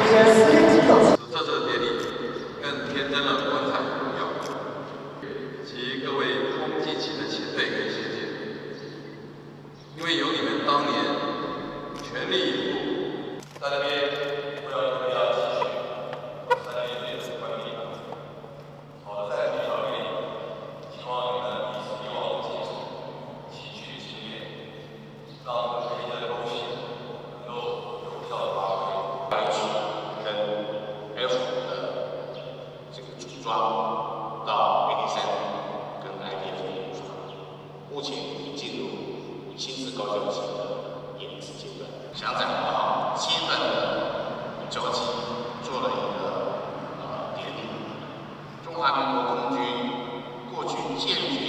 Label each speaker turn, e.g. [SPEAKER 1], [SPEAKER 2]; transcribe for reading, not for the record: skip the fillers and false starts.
[SPEAKER 1] 这次典礼更添增了光彩荣耀，及各位空机起的前辈跟学姐，因为有你们当年全力以赴，在那边不要继续，在那边也是管理好的，在比较里，希望你们以往基础汲取经验，让每一个东西能够有效的发挥。
[SPEAKER 2] 跟 F 的这个组装到AD3跟 IDF 的组装，目前已经进入新式高教机的研制阶段。翔仔号基本的交机做了一个典礼。中华民国空军过去建军